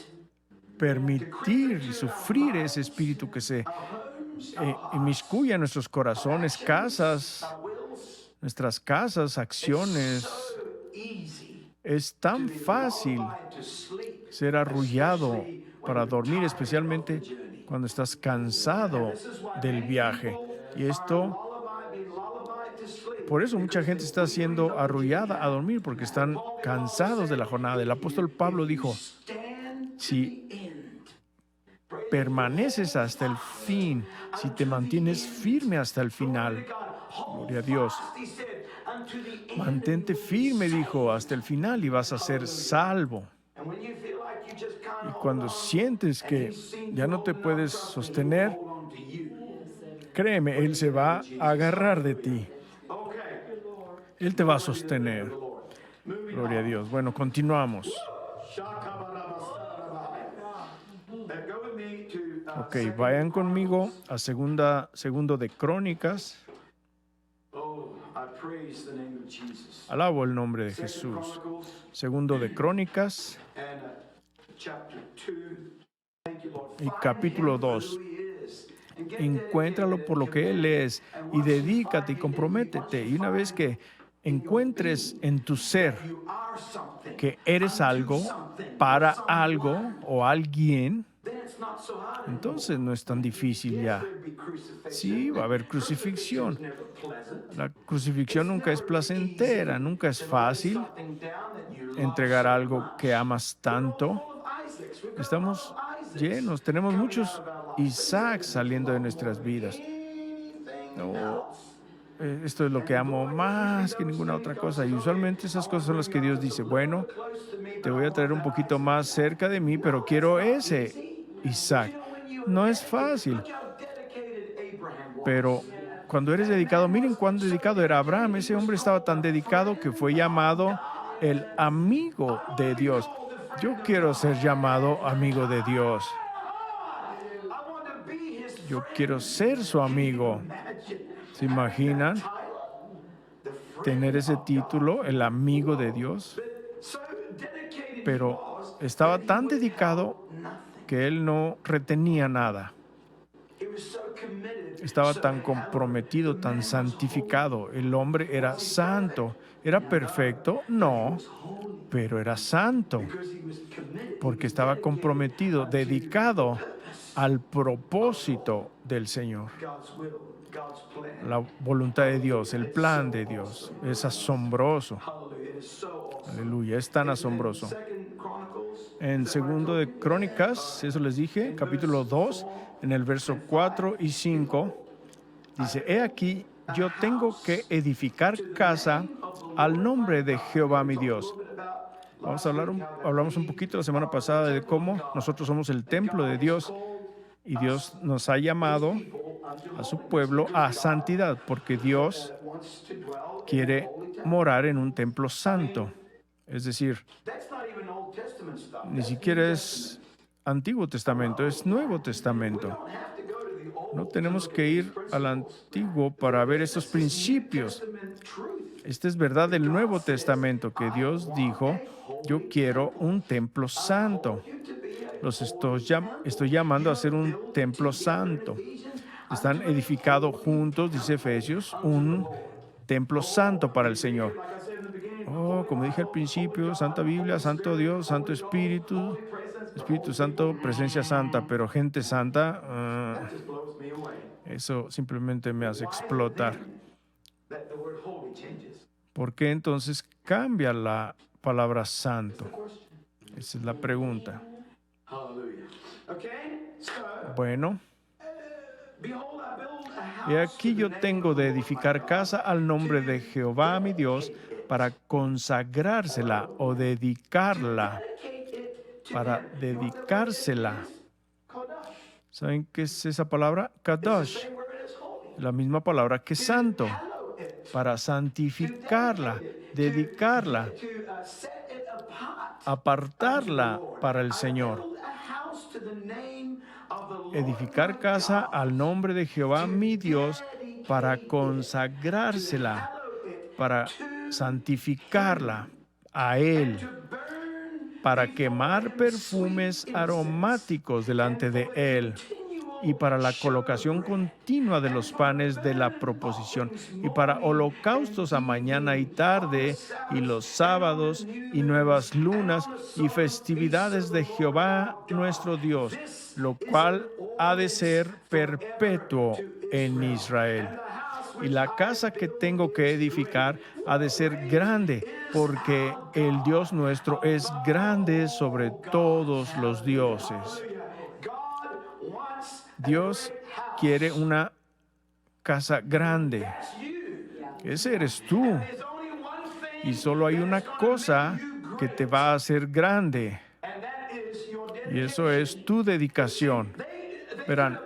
permitir y sufrir ese espíritu que se inmiscuye en nuestros corazones, nuestras casas, acciones. Es tan fácil ser arrullado para dormir, especialmente cuando estás cansado del viaje. Y por eso mucha gente está siendo arrullada a dormir, porque están cansados de la jornada. El apóstol Pablo dijo, si permaneces hasta el fin, si te mantienes firme hasta el final, gloria a Dios, mantente firme, dijo, hasta el final y vas a ser salvo. Y cuando sientes que ya no te puedes sostener, créeme, Él se va a agarrar de ti. Él te va a sostener. Gloria a Dios. Bueno, continuamos. Ok, vayan conmigo a segundo de Crónicas. Alabo el nombre de Jesús. Segundo de Crónicas y capítulo 2. Encuéntralo por lo que Él es y dedícate y comprométete. Y una vez que encuentres en tu ser que eres algo, para algo o alguien, entonces no es tan difícil ya. Sí, va a haber crucifixión. La crucifixión nunca es placentera, nunca es fácil entregar algo que amas tanto. Estamos llenos, tenemos muchos Isaac saliendo de nuestras vidas. No, esto es lo que amo más que ninguna otra cosa. Y usualmente esas cosas son las que Dios dice, bueno, te voy a traer un poquito más cerca de mí, pero quiero ese Isaac. No es fácil, pero cuando eres dedicado, miren cuán dedicado era Abraham. Ese hombre estaba tan dedicado que fue llamado el amigo de Dios. Yo quiero ser llamado amigo de Dios. Yo quiero ser su amigo. ¿Se imaginan tener ese título, el amigo de Dios? Pero estaba tan dedicado que él no retenía nada. Estaba tan comprometido, tan santificado. El hombre era santo. ¿Era perfecto? No, pero era santo, porque estaba comprometido, dedicado al propósito del Señor. La voluntad de Dios, el plan de Dios, es asombroso. Aleluya, es tan asombroso. En segundo de Crónicas, eso les dije, capítulo 2, en el verso 4 y 5, dice, he aquí, yo tengo que edificar casa al nombre de Jehová mi Dios. Hablamos un poquito la semana pasada de cómo nosotros somos el templo de Dios y Dios nos ha llamado a su pueblo a santidad, porque Dios quiere morar en un templo santo. Es decir, ni siquiera es Antiguo Testamento, es Nuevo Testamento. No tenemos que ir al Antiguo para ver estos principios. Esta es verdad del Nuevo Testamento, que Dios dijo, yo quiero un templo santo. Los estoy llamando a ser un templo santo. Están edificados juntos, dice Efesios, un templo santo para el Señor. Oh, como dije al principio, Santa Biblia, Santo Dios, Santo Espíritu, Espíritu Santo, presencia santa, pero gente santa, eso simplemente me hace explotar. ¿Por qué entonces cambia la palabra santo? Esa es la pregunta. Bueno, y aquí yo tengo de edificar casa al nombre de Jehová mi Dios para consagrársela o dedicarla, para dedicársela. ¿Saben qué es esa palabra? Kadosh, la misma palabra que santo, para santificarla, dedicarla, apartarla para el Señor. Edificar casa al nombre de Jehová mi Dios para consagrársela, para santificarla a Él, para quemar perfumes aromáticos delante de Él y para la colocación continua de los panes de la proposición y para holocaustos a mañana y tarde y los sábados y nuevas lunas y festividades de Jehová nuestro Dios, lo cual ha de ser perpetuo en Israel. Y la casa que tengo que edificar ha de ser grande, porque el Dios nuestro es grande sobre todos los dioses. Dios quiere una casa grande. Ese eres tú. Y solo hay una cosa que te va a hacer grande. Y eso es tu dedicación. Verán,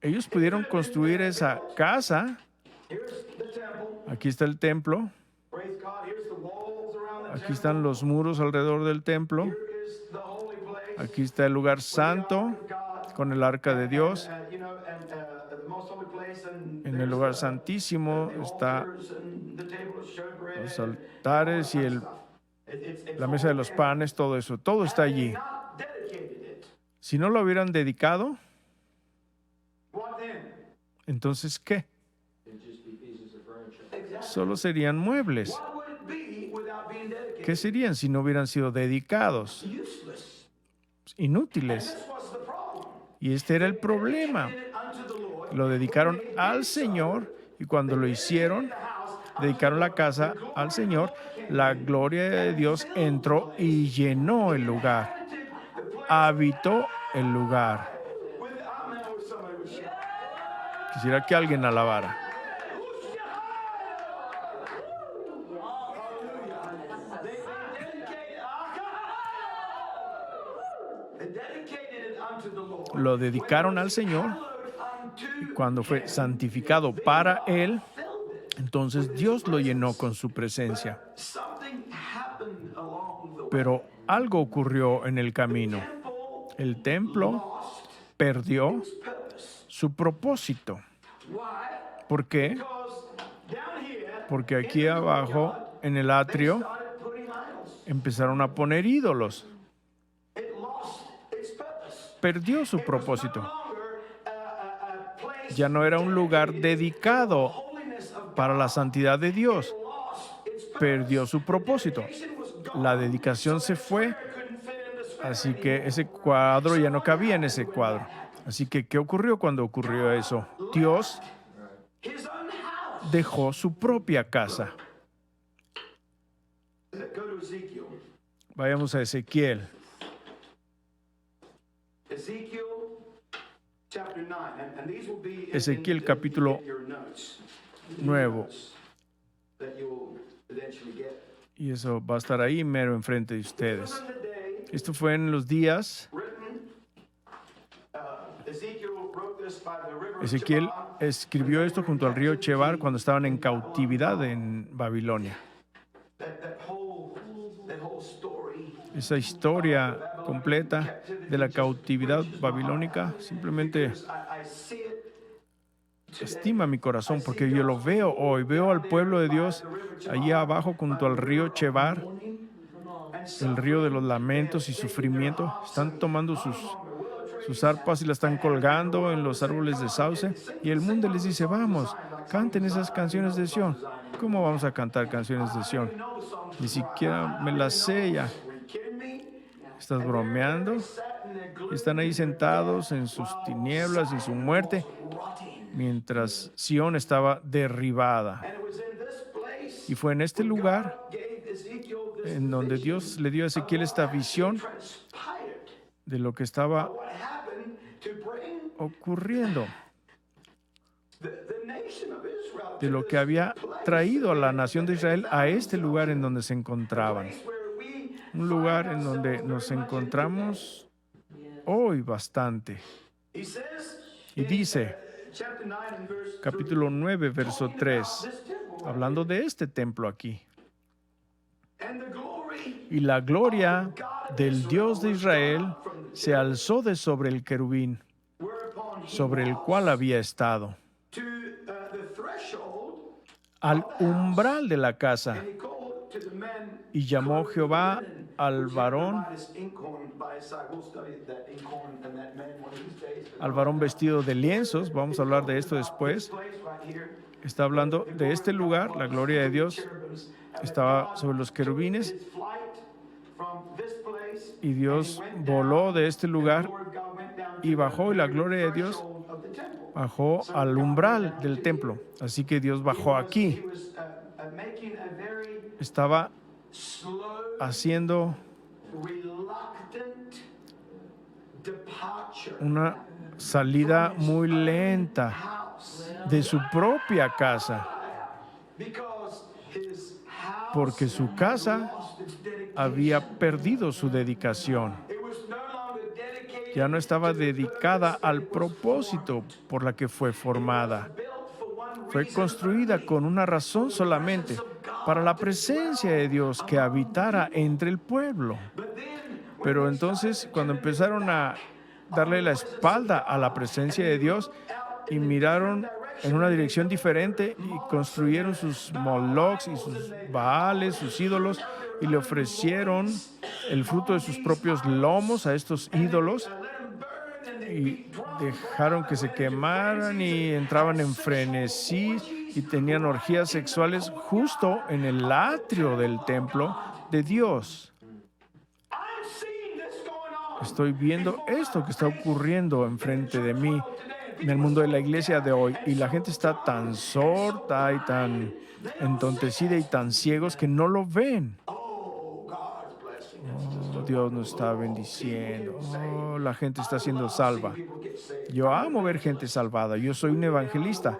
ellos pudieron construir esa casa. Aquí está el templo. Aquí están los muros alrededor del templo. Aquí está el lugar santo con el arca de Dios. En el lugar santísimo están los altares y la mesa de los panes, todo eso. Todo está allí. Si no lo hubieran dedicado, entonces, ¿qué? Solo serían muebles. ¿Qué serían si no hubieran sido dedicados? Inútiles. Y este era el problema. Lo dedicaron al Señor y cuando lo hicieron, dedicaron la casa al Señor, la gloria de Dios entró y llenó el lugar. Habitó el lugar. Quisiera que alguien alabara. Lo dedicaron al Señor y cuando fue santificado para Él, entonces Dios lo llenó con su presencia. Pero algo ocurrió en el camino. El templo perdió su propósito. ¿Por qué? Porque aquí abajo, en el atrio, empezaron a poner ídolos. Perdió su propósito. Ya no era un lugar dedicado para la santidad de Dios. Perdió su propósito. La dedicación se fue, así que ese cuadro ya no cabía en ese cuadro. Así que, ¿qué ocurrió cuando ocurrió eso? Dios dejó su propia casa. Vayamos a Ezequiel. Ezequiel capítulo 9. Y eso va a estar ahí mero enfrente de ustedes. Esto fue en los días. Ezequiel escribió esto junto al río Chebar cuando estaban en cautividad en Babilonia. Esa historia completa de la cautividad babilónica simplemente estima mi corazón porque yo lo veo hoy. Veo al pueblo de Dios allí abajo junto al río Chebar, el río de los lamentos y sufrimiento. Están tomando sus arpas y las están colgando en los árboles de sauce. Y el mundo les dice, vamos, canten esas canciones de Sión. ¿Cómo vamos a cantar canciones de Sión? Ni siquiera me las sé ya. ¿Estás bromeando? Están ahí sentados en sus tinieblas y su muerte, mientras Sión estaba derribada. Y fue en este lugar en donde Dios le dio a Ezequiel esta visión de lo que estaba ocurriendo, de lo que había traído a la nación de Israel a este lugar en donde se encontraban. Un lugar en donde nos encontramos hoy bastante. Y dice, capítulo 9, verso 3, hablando de este templo aquí. Y la gloria del Dios de Israel se alzó de sobre el querubín, sobre el cual había estado, al umbral de la casa, y llamó Jehová al varón vestido de lienzos. Vamos a hablar de esto después. Está hablando de este lugar, la gloria de Dios estaba sobre los querubines, y Dios voló de este lugar y bajó, y la gloria de Dios bajó al umbral del templo. Así que Dios bajó aquí. Estaba haciendo una salida muy lenta de su propia casa, porque su casa había perdido su dedicación. Ya no estaba dedicada al propósito por la que fue formada. Fue construida con una razón solamente, para la presencia de Dios que habitara entre el pueblo. Pero entonces, cuando empezaron a darle la espalda a la presencia de Dios y miraron en una dirección diferente y construyeron sus molochs y sus baales, sus ídolos, y le ofrecieron el fruto de sus propios lomos a estos ídolos, y dejaron que se quemaran y entraban en frenesí y tenían orgías sexuales justo en el atrio del templo de Dios. Estoy viendo esto que está ocurriendo enfrente de mí en el mundo de la iglesia de hoy, y la gente está tan sorda y tan entontecida y tan ciegos que no lo ven. Oh, Dios nos está bendiciendo. Oh, la gente está siendo salva. Yo amo ver gente salvada. Yo soy un evangelista.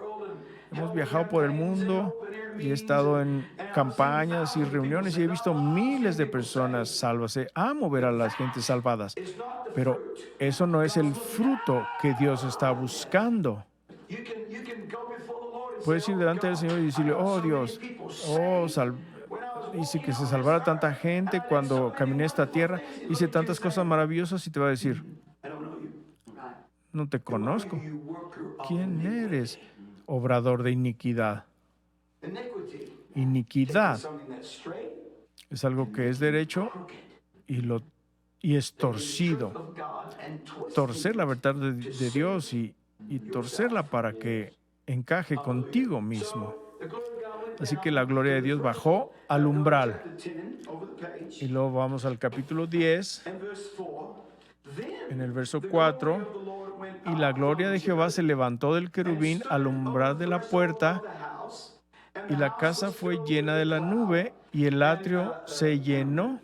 Hemos viajado por el mundo y he estado en campañas y reuniones y he visto miles de personas salvas. Amo ver a las gentes salvadas. Pero eso no es el fruto que Dios está buscando. Puedes ir delante del Señor y decirle, oh Dios, hice que se salvara tanta gente cuando caminé esta tierra, hice tantas cosas maravillosas, y te va a decir, no te conozco. ¿Quién eres? Obrador de iniquidad. Iniquidad es algo que es derecho y es torcido. Torcer la verdad de Dios y torcerla para que encaje contigo mismo. Así que la gloria de Dios bajó al umbral. Y luego vamos al capítulo 10, en el verso 4. Y la gloria de Jehová se levantó del querubín al umbral de la puerta, y la casa fue llena de la nube, y el atrio se llenó.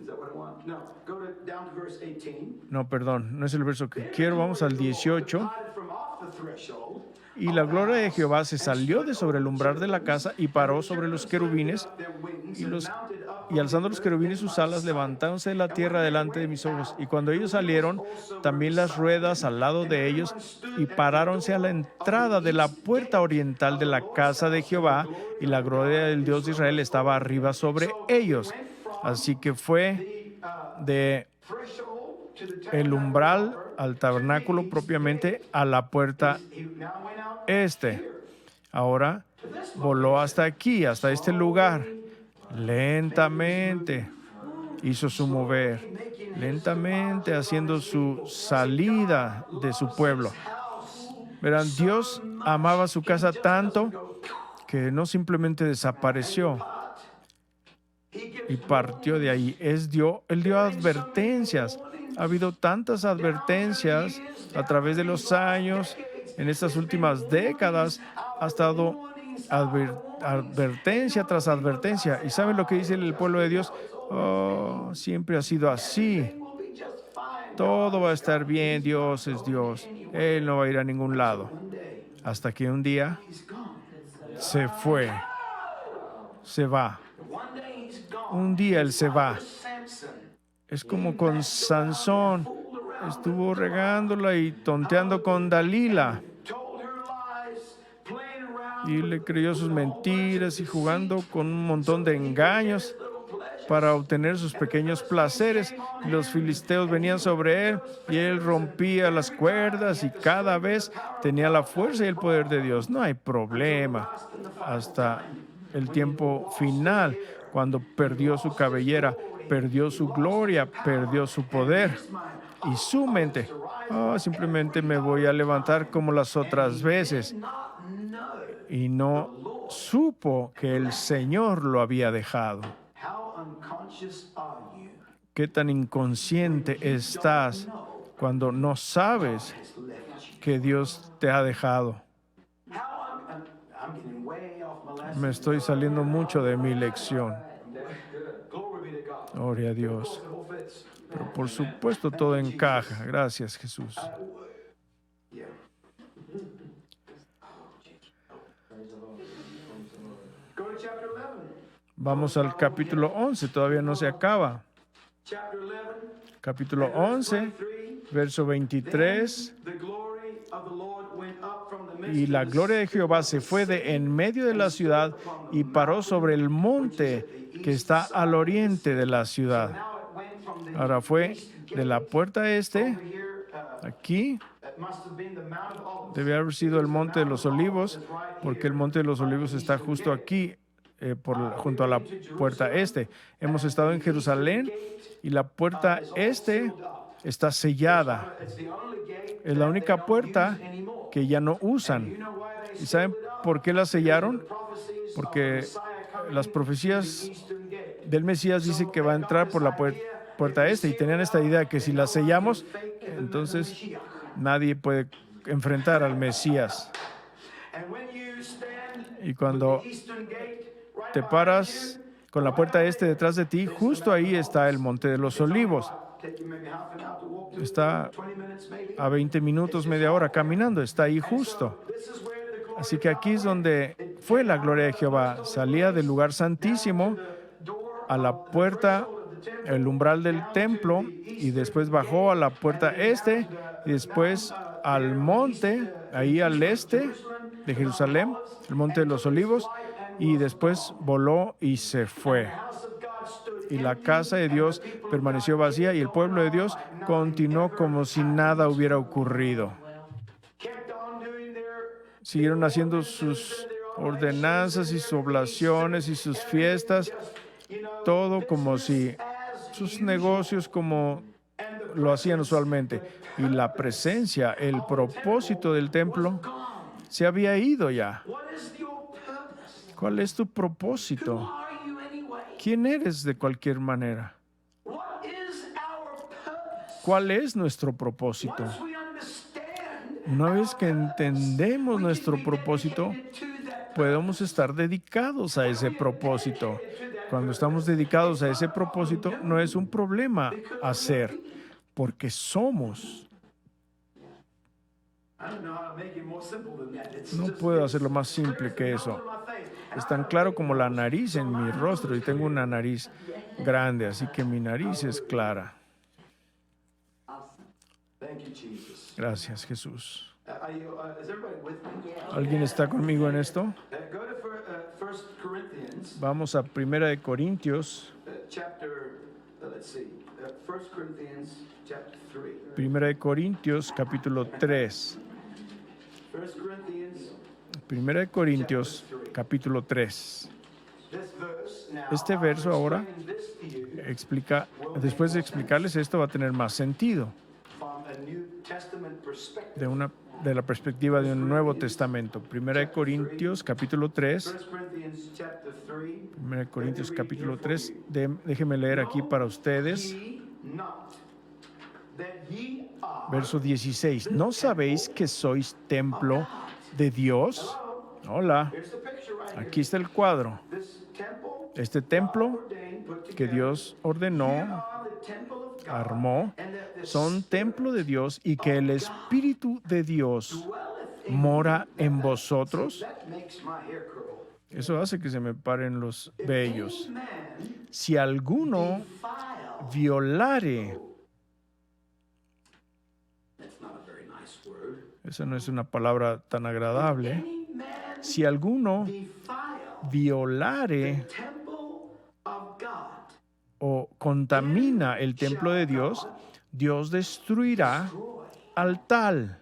No, perdón, no es el verso que quiero. Vamos al 18. Y la gloria de Jehová se salió de sobre el umbral de la casa y paró sobre los querubines, y alzando los querubines sus alas, levantándose de la tierra delante de mis ojos. Y cuando ellos salieron, también las ruedas al lado de ellos, y paráronse a la entrada de la puerta oriental de la casa de Jehová, y la gloria del Dios de Israel estaba arriba sobre ellos. Así que fue de el umbral al tabernáculo propiamente a la puerta este. Ahora voló hasta aquí, hasta este lugar. Lentamente hizo su mover, lentamente haciendo su salida de su pueblo. Verán, Dios amaba su casa tanto que no simplemente desapareció y partió de ahí. Él dio advertencias. Ha habido tantas advertencias a través de los años. En estas últimas décadas ha estado advertencia tras advertencia. ¿Y saben lo que dice el pueblo de Dios? Oh, siempre ha sido así. todo va a estar bien, Dios es Dios, Él no va a ir a ningún lado. Hasta que un día se fue, se va. Un día Él se va. Es como con Sansón, estuvo regándola y tonteando con Dalila. Y le creyó sus mentiras y jugando con un montón de engaños para obtener sus pequeños placeres. Y los filisteos venían sobre él y él rompía las cuerdas y cada vez tenía la fuerza y el poder de Dios. No hay problema. Hasta el tiempo final, cuando perdió su cabellera, perdió su gloria, perdió su poder y su mente. Simplemente me voy a levantar como las otras veces. Y no supo que el Señor lo había dejado. ¿Qué tan inconsciente estás cuando no sabes que Dios te ha dejado? Me estoy saliendo mucho de mi lección. Gloria a Dios. Pero por supuesto todo encaja. Gracias, Jesús. Vamos al capítulo 11, todavía no se acaba. Capítulo 11, verso 23. Y la gloria de Jehová se fue de en medio de la ciudad y paró sobre el monte que está al oriente de la ciudad. Ahora fue de la puerta este, aquí, debe haber sido el monte de los olivos, porque el monte de los olivos está justo aquí, junto a la puerta este. Hemos estado en Jerusalén y la puerta este está sellada. Es la única puerta que ya no usan. ¿Y saben por qué la sellaron? Porque las profecías del Mesías dicen que va a entrar por la puerta este, y tenían esta idea que si la sellamos, entonces nadie puede enfrentar al Mesías. Y cuando te paras con la puerta este detrás de ti, justo ahí está el Monte de los Olivos. Está a 20 minutos, media hora caminando, está ahí justo. Así que aquí es donde fue la gloria de Jehová. Salía del lugar santísimo a la puerta, el umbral del templo, y después bajó a la puerta este, y después al monte, ahí al este de Jerusalén, el Monte de los Olivos, y después voló y se fue. Y la casa de Dios permaneció vacía y el pueblo de Dios continuó como si nada hubiera ocurrido. Siguieron haciendo sus ordenanzas y sus oblaciones y sus fiestas, todo como si sus negocios como lo hacían usualmente. Y la presencia, el propósito del templo se había ido ya. ¿Cuál es tu propósito? ¿Quién eres de cualquier manera? ¿Cuál es nuestro propósito? Una vez que entendemos nuestro propósito, podemos estar dedicados a ese propósito. Cuando estamos dedicados a ese propósito, no es un problema hacer, porque somos. No puedo hacerlo más simple que eso. Es tan claro como la nariz en mi rostro, y tengo una nariz grande, así que mi nariz es clara. Gracias, Jesús. ¿Alguien está conmigo en esto? Vamos a 1 Corintios. 1 Corintios, capítulo 3. 1 Corintios, capítulo 3. Este verso ahora explica, después de explicarles esto, va a tener más sentido de la perspectiva de un Nuevo Testamento. 1 Corintios, capítulo 3. 1 Corintios, capítulo 3. Déjenme leer aquí para ustedes. Verso 16. ¿No sabéis que sois templo de Dios? Hola. Aquí está el cuadro. Este templo que Dios ordenó, armó, son templo de Dios y que el Espíritu de Dios mora en vosotros. Eso hace que se me paren los vellos. Si alguno violare, esa no es una palabra tan agradable. Si alguno violare o contamina el templo de Dios, Dios destruirá al tal.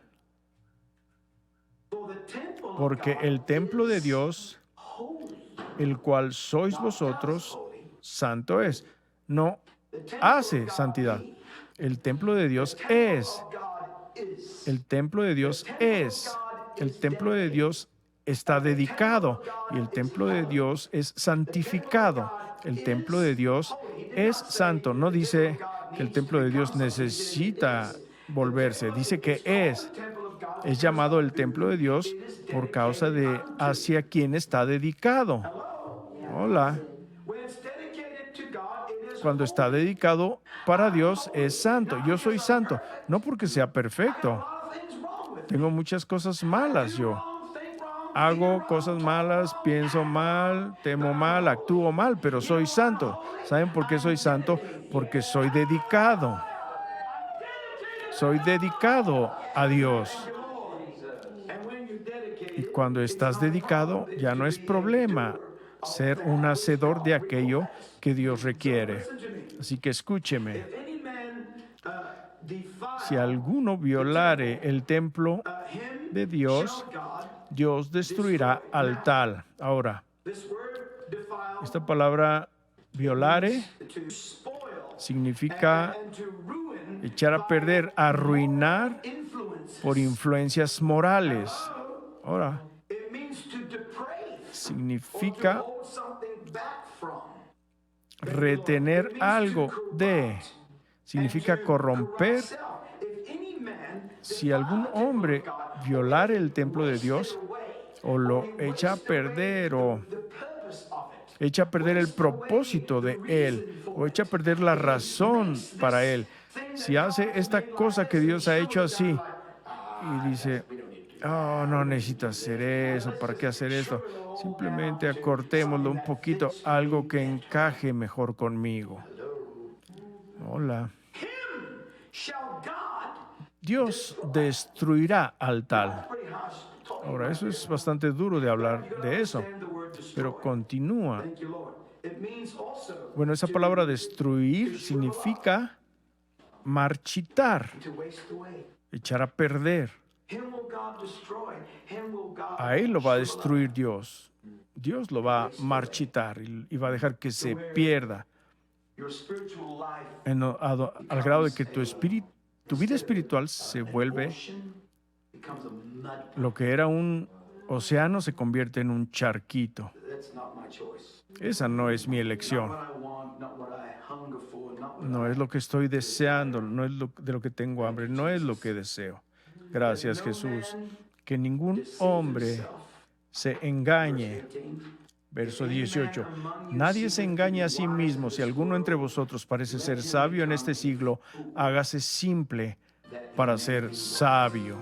Porque el templo de Dios, el cual sois vosotros, santo es. No hace santidad. El templo de Dios es. El templo de Dios es. El templo de Dios está dedicado y el templo de Dios es santificado. El templo de Dios es santo. No dice que el templo de Dios necesita volverse. Dice que es llamado el templo de Dios por causa de hacia quien está dedicado. Hola. Cuando está dedicado para Dios es santo. Yo soy santo, no porque sea perfecto. Tengo muchas cosas malas yo. Hago cosas malas, pienso mal, temo mal, actúo mal, pero soy santo. ¿Saben por qué soy santo? Porque soy dedicado. Soy dedicado a Dios. Y cuando estás dedicado, ya no es problema ser un hacedor de aquello que Dios requiere. Así que escúcheme. Si alguno violare el templo de Dios, Dios destruirá al tal. Ahora, esta palabra violare significa echar a perder, arruinar por influencias morales. Ahora, significa retener algo de, significa corromper. Si algún hombre violar el templo de Dios o lo echa a perder o echa a perder el propósito de él o echa a perder la razón para él, si hace esta cosa que Dios ha hecho así y dice, oh, no necesito hacer eso, ¿para qué hacer esto? Simplemente acortémoslo un poquito, algo que encaje mejor conmigo. Hola. Dios destruirá al tal. Ahora, eso es bastante duro de hablar de eso, pero continúa. Bueno, esa palabra destruir significa marchitar, echar a perder. A él lo va a destruir Dios. Dios lo va a marchitar y va a dejar que se pierda al grado de que tu vida espiritual se vuelve lo que era un océano, se convierte en un charquito. Esa no es mi elección. No es lo que estoy deseando, no es de lo que tengo hambre, no es lo que deseo. Gracias, Jesús. Que ningún hombre se engañe. Verso 18. Nadie se engañe a sí mismo. Si alguno entre vosotros parece ser sabio en este siglo, hágase simple para ser sabio.